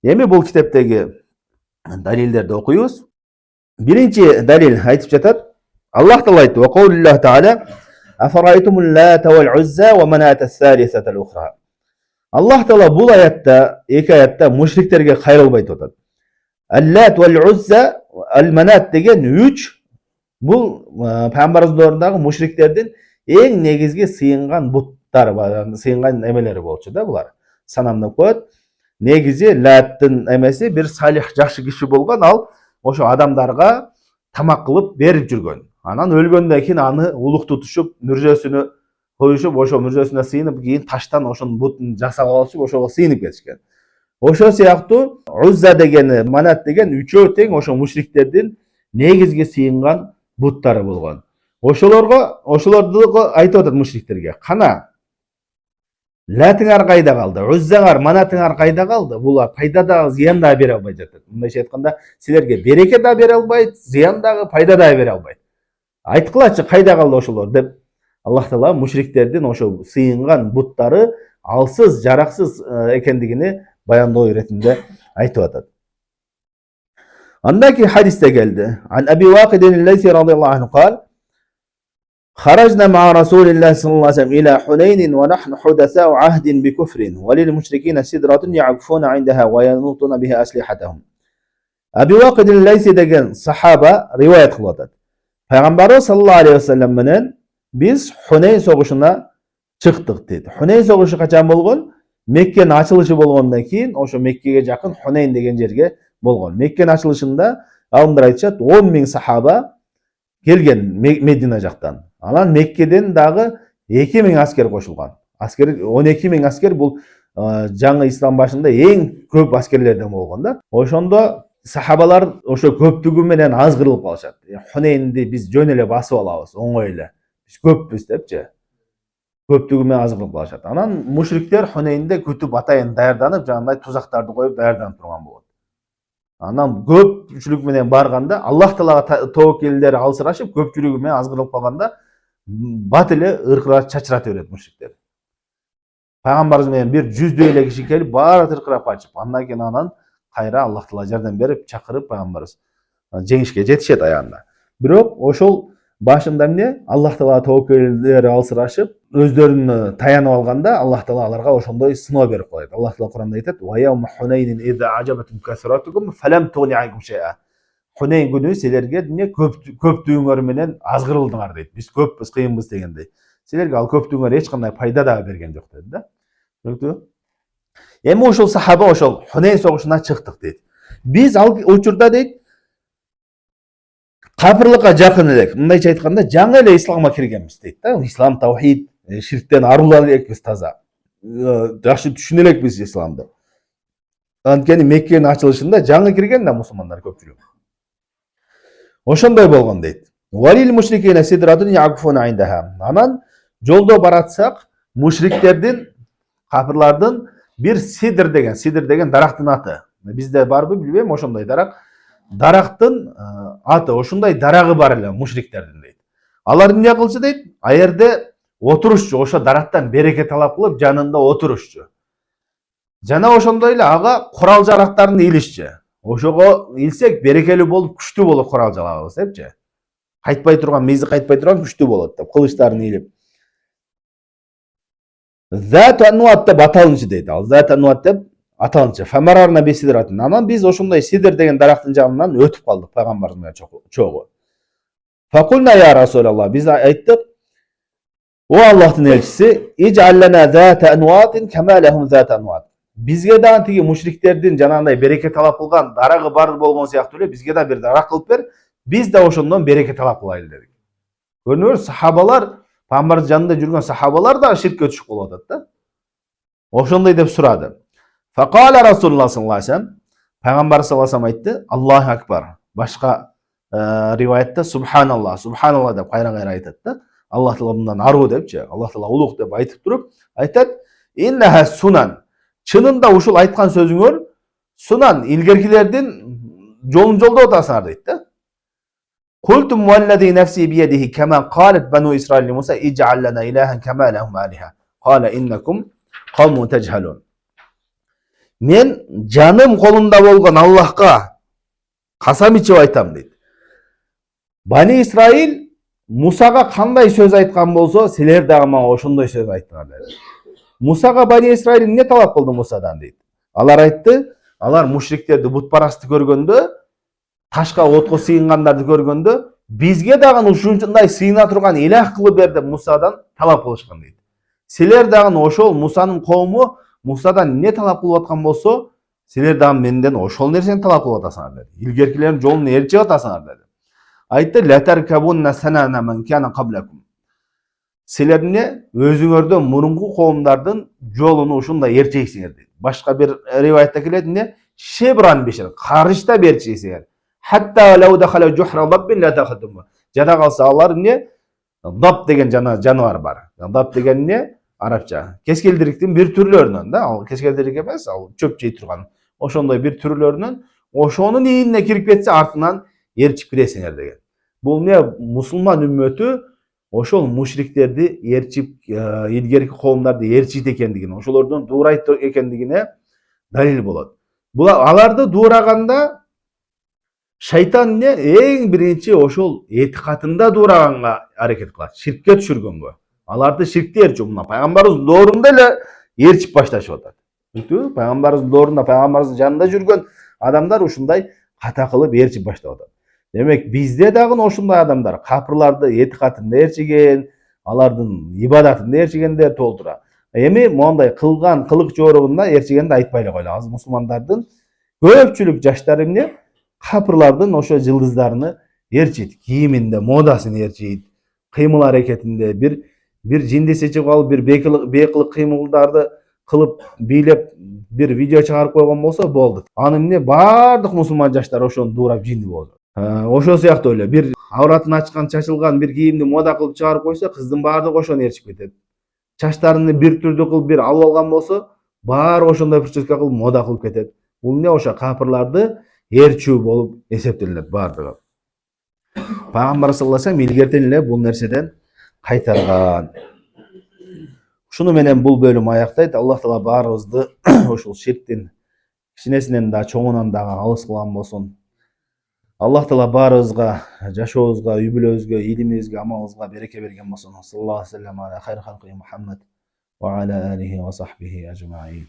Эми бул китептеги далилдерди окуйбуз. Биринчи далил айтып жатат. Аллах Таала айтты: "Ва каулиллахи таала: Афарайтумул лата вал узза ва маната ас-салисата ал-ухра." Аллах Таала бул аятта, эки аятта мушриктерге кайрылып айтып атат. Аллат вал узза, ал-манат деген үч бул пайгамбарыбыздын доорундагы мушриктердин эң негизги сыйынган буттары, сыйынган эмелери болчу да булар. Санамдап коет. Негизи латтын эмеси бир салих, жакшы киши болгон, ал ошо адамдарга тамак кылып берип жүргөн. Анан өлгөндөн кийин аны улук тутушуп, мүрзөсүнө коюшуп, ошо мүрзөсүнө сыйынып, кийин таштан ошонун бутун жасап алышып, ошого сыйынып кетишкен. Ошо сыяктуу Узза деген, Манат деген үчөө тең ошо мушриктердин негизги сыйынган буттары болгон. Ошолорду айтып атат мушриктерге: "Кана, латыңар кайда калды? Уззаңар, манатыңар кайда калды? Булар пайда да, зыян да бере албай жатат. Мындайча айтканда, силерге береке да бере албайт, зыян дагы, пайда да бере албайт. Айткылачы, кайда калды ошолор?" деп Аллах Таала мушриктердин ошо сыйынган буттары алсыз, жараксыз экендигини баяндоо иретинде айтып атат. Андан кийин хадисте келди. Ан Аби Вақидин ал-Лайси радияллаху анху قال: خرجنا مع رسول الله صلى الله عليه وسلم إلى حنين ونحن حدثاء عهد بكفر وللمشركين سدرة يعكفون عندها وينوطون بها أسلحتهم. Abi Vaqid al-Laysi деген сахаба риваят кылып атат. Пайгамбарыбыз саллаллаху алейхи вассалам менен биз Хунейн согушуна чыктык дейт. Хунейн согушу качан болгон? Меккенин ачылышы болгондон кийин ошо Меккеге жакын Хунейн деген жерге болгон. Меккенин ачылышында алымдар айтышат 10 миң сахаба келген Медина жактан. Анан Меккеден дагы 2 миң аскер кошулган. Аскер 12 миң аскер бул жаңы ислам башында эң көп аскерлерден болгон да. Ошондо сахабалар ошо көптүгү менен аз кырылып калышат. Хунейнди биз жөн эле басып алабыз, оңой эле. Биз көппүз депчи. Көптүгү менен аз кырылып калышат. Анан мушриктер Хунейнде күтүп атайын даярданып, жандай тузактарды коюп даярданып турган болот. Анан көпчүлүк менен барганда, Аллах Таалага тобокелдери алсырашып, көпчүлүгү менен аз кырылып калганда, бат эле ыркырап чачырата берет мушриктер. Пайгамбарыбыз менен бир 100дөй эле киши келип, баары ыркырап качып, андан кийин анан кайра Аллах Таала жардам берип, чакырып пайгамбарыбыз жеңишке жетишет аягында. Бирок ошол башында эмне? Аллах Таалага тобокелдери алсырашып, өздөрүнө таянып алганда, Аллах Таала аларга ошондой сыноо берип коет. Аллах Таала Куранда айтат: "Ва яума хунайнин иза ажабатум касратукум фалам тугни анкум шай'a." Хунейн күнү силерге эмне көптүгүңөр менен аз кырылдыңар дейт. Биз көппүз, кыйынбыз дегендей. Силерге ал көптүгүңөр эч кандай пайда да берген жок дейт да. Түшүнүктүбү? Эми ошол сахаба ошол Хунейн согушуна чыктык дейт. Биз ал учурда дейт капырлыкка жакын элек, мындайча айтканда, жаңы эле исламга киргенбиз дейт да. Ислам, таухид, ширктен арылган элекпиз таза. Жакшы түшүнө элекпиз исламды. Анткени Меккенин ачылышында жаңы кирген да мусулмандар көпчүлүк. Ошондой болгон дейт. Валил мушрикина сидратун я'куфуна индаха. Анан жолдо баратсак, мушриктердин, капырлардын бир сидр деген дарактын аты. Бизде барбы билбейм, ошондой дарак. Дарактын аты, ошондой дарагы бар эле мушриктердин дейт. Алар эмне кылчу дейт? Аерде отурушчу, ошо дарактан береке талап кылып, жанында отурушчу. Жана ошондой эле ага курал жарактарын илишчү. Ошого илсек берекелүү болуп, күчтүү болуп курал жалабыз депчи. Кайтпай турган, мези кайтпай турган күчтүү болот деп, кылычтарын илип. Зат ануат деп аталынчу дейт. Ал зат ануат деп аталынчу. Фамарарна бисидратын. Анан биз ошондой сидр деген дарактын жанынан өтүп калдык пайгамбарыбыз менен чогуу. Факулна я Расулаллах, биз айттык: "О Аллахтын элчиси, иджаллана зата ануатин кама лахум зата ануат." Бизге да тиги мушриктердин жанагындай береке талап кылган дарагы бар болгон сыяктуу эле бизге да бир дарак кылып бер, биз да ошондон береке талап кылайлы дедик. Көрдүңүз, сахабалар, пайгамбардын жанында жүргөн сахабалар да ширкке түшүп калып атат да. Ошондой деп сурады. Факала Расулуллах саллаллаху алейхи ва саллям, пайгамбар саллаллаху алейхи ва саллям айтты: "Аллаху акбар." Башка риваятта субханаллах, субханаллах деп кайра айтат да. Аллах Таала мындан аруу депчи, Аллах Таала улук деп айтып туруп, айтат: "Иннаха сунан." Чынында ушул айткан сөзүңөр сунан, илгеркилердин жолун жолдоп атасыңар дейт да. Култум валлади нафси биядихи кама қалат бану Исраил Муса идж'ал лана илахан кама лахум алиха. Қала иннакум қавмун таджхалун. мен жаным колумда болгон Аллахка касам ичип айтам дейт. Бани Исраил Мусага кандай сөз айткан болсо, силер дагы мага ошондой сөз айттыңар. Мусага Бани Исраил эмне талап кылды Мусадан дейт. Алар айтты, алар мушриктерди, бутпарастты көргөндө, ташка отко сыйынгандарды көргөндө, бизге дагы ушунчундай сыйына турган илах кылып бер деп Мусадан талап кылышкан дейт. Силер дагы ошол Мусанын коому Мусадан эмне талап кылып аткан болсо, силер дагы менден ошол нерсени талап кылып атасыңар деди. Илгеркилердин жолун ээрчип атасыңар деди. Айтты, латаркабунна санана ман кана каблакум. Силер эмне өзүңөрдөн мурунку коомдардын жолун ушундай ээрчейсиңер дейт. Башка бир риваятта келет эмне? Шебран бешер, карышта берчейсиңер. Хатта лау дахала жухра даббин ла тахадум. Жада калса алар эмне? Даб деген жаныбар бар. Даб деген эмне? Арабча. Кескелдириктин бир түрлөрүнөн да, ал кескелдирик эмес, ал чөп жей турган. Ошондой бир түрлөрүнөн, ошонун ийине кирип кетсе артынан ээрчип киресиңер деген. Бул эмне? Мусулман үммөтү ошол мушриктерди ээрчип, илгерки коомдарды ээрчийт экендигин, ошолордун дуурайт экендигине далил болот. Бул аларды дуураганда шайтан эмне? Эң биринчи ошол этикатында дуураганга аракет кылат, ширкке түшүргөнгө. Аларды ширкте ээрчүү, мына пайгамбарыбыз доорунда эле ээрчип башташып атат. Түшүндүңбү? Пайгамбарыбыздын доорунда, пайгамбарыбыздын жанында жүргөн адамдар ушундай ката кылып ээрчип баштап атат. Демек, бизде дагы ошондой адамдар капырларды этикатында ээрчиген, алардын ибадатында ээрчигендер толтура. Эми моундай кылган кылык жоорубунда ээрчигенди айтпай эле коелу. Азыр мусулмандардын көпчүлүк жаштары эмне? Капырлардын ошо жылдыздарыны ээрчийт, кийиминде, модасын ээрчийт, кыймыл аракетинде бир жиндиси чыгып алып, бир бейкылык кыймылдарды кылып, бийлеп, бир видео чыгарып койгон болсо болду. Аны эмне? Баардык мусулман жаштар ошону дуурап жинди болот. Ошол сыяктуу эле бир авратын ачкан, чачылган бир кийимди мода кылып чыгарып койсо, кыздын баардыгы ошону ээрчип кетет. Чачтарын бир түрдүү кылып бир алып алган болсо, баары ошондой прическа кылып мода кылып кетет. Бул эмне? Ошо капырларды ээрчүү болуп эсептелет баардыгы. Пайгамбар саллаллаху алейхи ва саллям илгертен эле бул нерседен кайтарган. Ушуну менен бул бөлүм аяктайт. Аллах таала баарыбызды ушул ширктин кичинесинен да чоңунан дагы алыс кылган болсун. Аллах таала баарыбызга, жашообузга, үй бүлөбүзгө, илимибизге, амалыбызга береке берген болсун. Саллаллаху алейхи ва саллям аля хайр халқи Мухаммад ва аля алихи ва сахбихи ажмаин.